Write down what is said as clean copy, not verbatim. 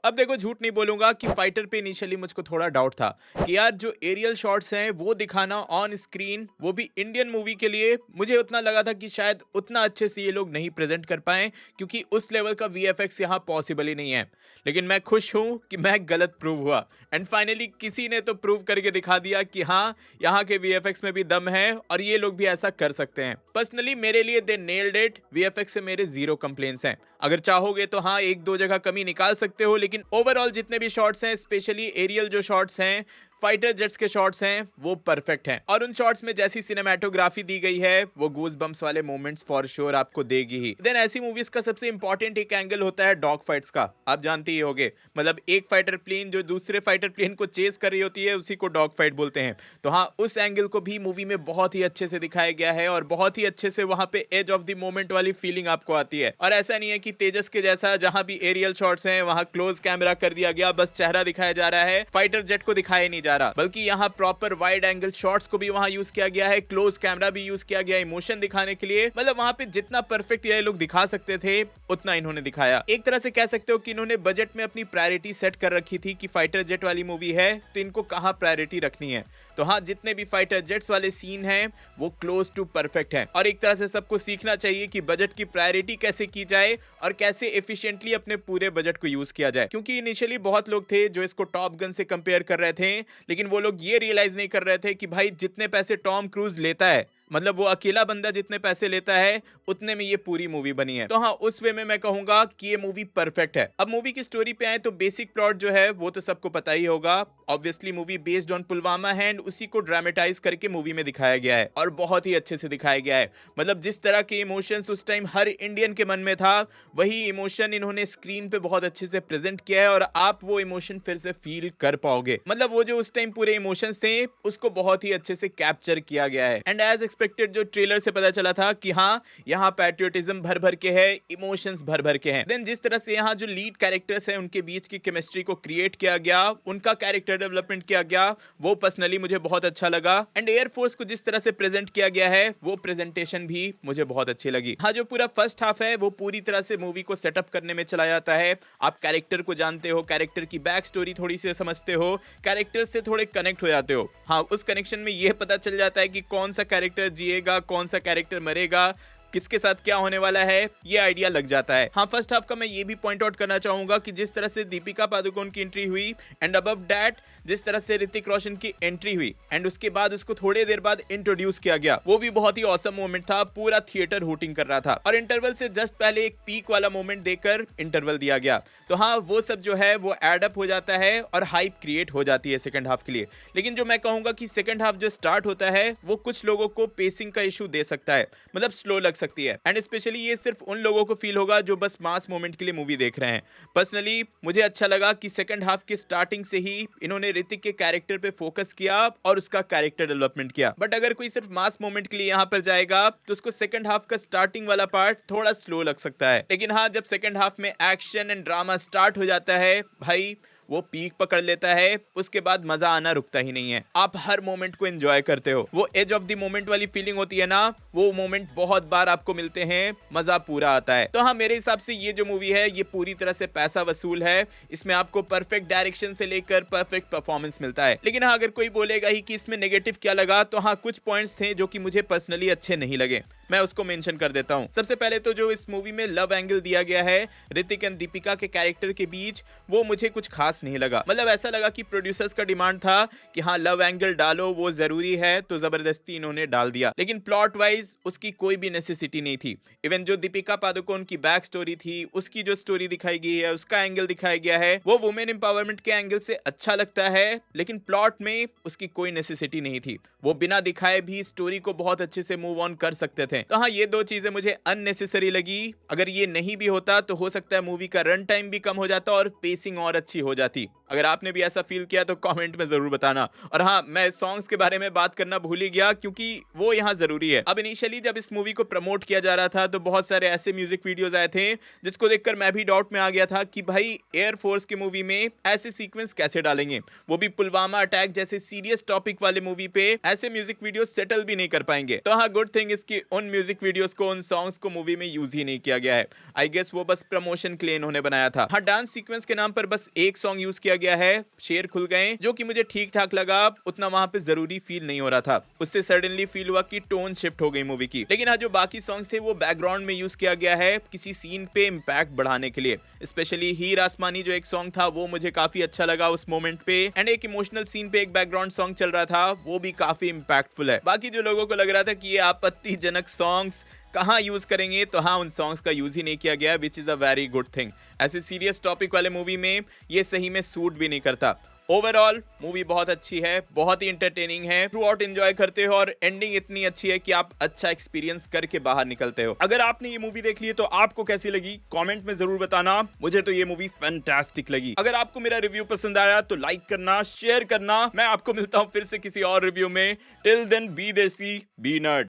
अब देखो झूठ नहीं बोलूंगा कि फाइटर पे इनिशियली मुझको थोड़ा डाउट था कि यार जो एरियल शॉट्स हैं वो दिखाना ऑन स्क्रीन, वो भी इंडियन मूवी के लिए, मुझे उतना लगा था कि शायद उतना अच्छे से ये लोग नहीं प्रेजेंट कर पाए, क्योंकि उस लेवल का वीएफएक्स यहाँ पॉसिबल ही नहीं है। लेकिन मैं खुश हूँ कि मैं गलत प्रूव हुआ, एंड फाइनली किसी ने तो प्रूव करके दिखा दिया कि हाँ, यहाँ के वीएफएक्स में भी दम है और ये लोग भी ऐसा कर सकते हैं। पर्सनली मेरे लिए दे नेल्ड इट। वीएफएक्स से मेरे जीरो कंप्लेंट्स हैं। अगर चाहोगे तो हाँ, एक दो जगह कमी निकाल सकते हो, लेकिन ओवरऑल जितने भी शॉट्स हैं, स्पेशली एरियल जो शॉट्स हैं, फाइटर जेट्स के शॉट्स हैं, वो परफेक्ट हैं। और उन शॉट्स में जैसी सिनेमैटोग्राफी दी गई है वो गूज बम्स वाले मोमेंट्स फॉर श्योर आपको देगी ही। देन ऐसी मूवीज का सबसे इंपॉर्टेंट एक एंगल होता है डॉग फाइट्स का। आप जानते ही होगे, मतलब एक फाइटर प्लेन जो दूसरे फाइटर प्लेन को चेस कर रही होती है उसी को डॉग फाइट बोलते हैं। तो हाँ, उस एंगल को भी मूवी में बहुत ही अच्छे से दिखाया गया है और बहुत ही अच्छे से वहां पे एज ऑफ द मोमेंट वाली फीलिंग आपको आती है। और ऐसा नहीं है कि तेजस के जैसा जहां भी एरियल शॉट्स हैं वहां क्लोज कैमरा कर दिया गया, बस चेहरा दिखाया जा रहा है, फाइटर जेट को दिखाया नहीं जा रहा, बल्कि यहाँ प्रॉपर वाइड एंगल शॉट्स को भी वहां यूज किया गया है, क्लोज कैमरा भी यूज किया गया इमोशन दिखाने के लिए। मतलब वहां पे जितना परफेक्ट ये लोग दिखा सकते थे उतना इन्होंने दिखाया। एक तरह से कह सकते हो कि इन्होंने बजट में अपनी प्रायोरिटी सेट कर रखी थी कि फाइटर जेट वाली मूवी है तो इनको कहां प्रायोरिटी रखनी है। तो हाँ, जितने भी फाइटर जेट्स वाले सीन हैं वो क्लोज टू परफेक्ट हैं। और एक तरह से सबको सीखना चाहिए कि बजट की प्रायोरिटी कैसे की जाए और कैसे एफिशिएंटली अपने पूरे बजट को यूज किया जाए। क्योंकि इनिशियली बहुत लोग थे जो इसको टॉप गन से कंपेयर कर रहे थे, लेकिन वो लोग ये रियलाइज नहीं कर रहे थे कि भाई जितने पैसे टॉम क्रूज लेता है, मतलब वो अकेला बंदा जितने पैसे लेता है उतने में ये पूरी मूवी बनी है। तो हाँ, उस वे में मैं कहूंगा कि ये मूवी परफेक्ट है। अब मूवी की स्टोरी पे आए तो बेसिक प्लॉट जो है वो तो सबको पता ही होगा। Obviously movie based on Pulwama है एंड उसी को ड्रामेटाइज करके मूवी में दिखाया गया है और बहुत ही अच्छे से दिखाया गया है। मतलब जिस तरह के इमोशंस उस टाइम हर इंडियन के मन में था, वही इमोशन इन्होंने स्क्रीन पे बहुत अच्छे से प्रेजेंट किया है और आप वो इमोशन फिर से फील कर पाओगे। मतलब वो जो उस टाइम पूरे इमोशंस थे उसको बहुत ही अच्छे से कैप्चर किया गया है। एंड एज एक्सपेक्टेड जो ट्रेलर से पता चला था कि हाँ, यहाँ पैट्रियोटिज्म भर भर के है, इमोशंस भर भर के हैं। देन जिस तरह से यहाँ जो लीड कैरेक्टर्स हैं उनके बीच की केमिस्ट्री को क्रिएट किया गया, उनका कैरेक्टर डेवलपमेंट किया गया, वो पर्सनली मुझे बहुत अच्छा लगा। एंड एयरफोर्स को जिस तरह से प्रेजेंट किया गया है वो प्रेजेंटेशन भी मुझे बहुत अच्छी लगी। हाँ, जो पूरा फर्स्ट हाफ है वो पूरी तरह से मूवी को सेटअप करने में चला जाता है। आप कैरेक्टर को जानते हो, कैरेक्टर की बैक स्टोरी थोड़ी सी समझते हो, कैरेक्टर से थोड़े कनेक्ट हो जाते हो। हाँ, उस कनेक्शन में यह पता चल जाता है कि कौन सा कैरेक्टर जिएगा, कौन सा कैरेक्टर मरेगा, किसके साथ क्या होने वाला है, ये आइडिया लग जाता है। हाँ, फर्स्ट हाफ का मैं ये भी पॉइंट आउट करना चाहूंगा कि जिस तरह से दीपिका पादुकोण की एंट्री हुई एंड अबव दैट जिस तरह से ऋतिक रोशन की एंट्री हुई एंड उसके बाद उसको थोड़ी देर बाद इंट्रोड्यूस किया गया, वो भी बहुत ही ऑसम मोमेंट था। पूरा थिएटर हूटिंग कर रहा था और इंटरवल से जस्ट पहले एक पीक वाला मोमेंट देकर इंटरवल दिया गया। तो हाँ, वो सब जो है वो एड अप हो जाता है और हाइप क्रिएट हो जाती है सेकंड हाफ के लिए। लेकिन जो मैं कहूंगा कि सेकंड हाफ जो स्टार्ट होता है वो कुछ लोगों को पेसिंग का इशू दे सकता है, मतलब स्लो लग सकती है। एंड स्पेशली ये सिर्फ उन लोगों को फील होगा जो बस मास मोमेंट के लिए मूवी देख रहे हैं। पर्सनली मुझे अच्छा लगा कि सेकंड हाफ की स्टार्टिंग से ही इन्होंने ऋतिक के कैरेक्टर पे फोकस किया और उसका कैरेक्टर डेवलपमेंट किया। बट अगर कोई सिर्फ मास मोमेंट के लिए यहाँ पर जाएगा तो उसको सेकंड हाफ का स्टार्टिंग वाला पार्ट थोड़ा स्लो लग सकता है। लेकिन हाँ, जब सेकंड हाफ में एक्शन एंड ड्रामा स्टार्ट हो जाता है, भाई वो पीक पकड़ लेता है, उसके बाद मजा आना रुकता ही नहीं है। आप हर मोमेंट को एंजॉय करते हो, वो एज ऑफ द मोमेंट वाली फीलिंग होती है ना, वो मोमेंट बहुत बार आपको मिलते हैं, मजा पूरा आता है। तो हाँ, मेरे हिसाब से ये जो मूवी है ये पूरी तरह से पैसा वसूल है। इसमें आपको परफेक्ट डायरेक्शन से लेकर परफेक्ट परफॉर्मेंस मिलता है। लेकिन हाँ, अगर कोई बोलेगा ही कि इसमें नेगेटिव क्या लगा, तो हाँ, कुछ पॉइंट्स थे जो कि मुझे पर्सनली अच्छे नहीं लगे। मैं उसको मेंशन कर देता हूं। सबसे पहले तो जो इस मूवी में लव एंगल दिया गया है ऋतिक एंड दीपिका के कैरेक्टर के बीच, वो मुझे कुछ खास नहीं लगा। मतलब ऐसा लगा कि प्रोड्यूसर्स का डिमांड था कि हाँ, लव एंगल डालो, वो जरूरी है, तो जबरदस्ती इन्होंने डाल दिया। लेकिन प्लॉट वाइज उसकी कोई भी नेसेसिटी नहीं थी। इवन जो दीपिका पादुकोण की बैक स्टोरी थी, उसकी जो स्टोरी दिखाई गई है, उसका एंगल दिखाया गया है, वो वुमेन एम्पावरमेंट के एंगल से अच्छा लगता है, लेकिन प्लॉट में उसकी कोई नेसेसिटी नहीं थी। वो बिना दिखाए भी स्टोरी को बहुत अच्छे से मूव ऑन कर सकते थे। तो हाँ, ये दो चीजें मुझे अननेसेसरी लगी। अगर ये नहीं भी होता तो हो सकता है मूवी का रन टाइम भी कम हो जाता और पेसिंग और अच्छी हो जाती। अगर आपने भी ऐसा फील किया तो कमेंट में जरूर बताना। और हाँ, मैं सॉन्ग्स के बारे में बात करना भूल ही गया क्योंकि वो यहाँ जरूरी है। अब इनिशियली जब इस मूवी को प्रमोट किया जा रहा था तो बहुत सारे ऐसे म्यूजिक वीडियोस आए थे जिसको देखकर मैं भी डाउट में आ गया था कि भाई एयरफोर्स की मूवी में ऐसे सीक्वेंस कैसे डालेंगे, वो भी पुलवामा अटैक जैसे सीरियस टॉपिक वाले मूवी पे ऐसे म्यूजिक वीडियो सेटल भी नहीं कर पाएंगे। तो हाँ, गुड थिंग इसकी उन उन म्यूजिक वीडियोस को, उन सॉन्ग्स को मूवी में यूज ही नहीं किया गया है। आई गेस वो बस प्रमोशन के लिए इन्होंने बनाया था। हाँ, डांस सीक्वेंस के नाम पर बस एक सॉन्ग यूज किया गया है, शेर खुल गए, जो कि मुझे ठीक ठाक लगा, उतना वहां पे जरूरी फील नहीं हो रहा था। उससे सडनली फील हुआ कि टोन शिफ्ट हो गई मूवी की। लेकिन हाँ, जो बाकी सॉन्ग्स थे वो बैकग्राउंड में यूज किया गया है किसी सीन पे इम्पैक्ट बढ़ाने के लिए। स्पेशली हीर आसमानी जो एक सॉन्ग था वो मुझे काफी अच्छा लगा उस मोमेंट पे, एंड एक इमोशनल सीन पे एक बैकग्राउंड सॉन्ग चल रहा था, वो भी काफी इम्पैक्टफुल है। बाकी जो लोगों को लग रहा था कि ये आपत्तिजनक सॉन्ग्स कहाँ यूज करेंगे, तो हाँ, उन सॉन्ग्स का यूज ही नहीं किया गया, which is a very good thing. ऐसे सीरियस टॉपिक वाले मूवी में ये सही में सूट भी नहीं करता। ओवरऑल मूवी बहुत अच्छी है, बहुत ही एंटरटेनिंग है, थ्रू आउट एंजॉय करते हो, और एंडिंग इतनी अच्छी है कि आप अच्छा एक्सपीरियंस करके बाहर निकलते हो। अगर आपने ये मूवी देख ली है तो आपको कैसी लगी कमेंट में जरूर बताना। मुझे तो ये मूवी फैंटास्टिक लगी। अगर आपको मेरा रिव्यू पसंद आया तो लाइक करना, शेयर करना। मैं आपको मिलता हूँ फिर से किसी और रिव्यू में। टिल देन बी देसी, बी नर्ड।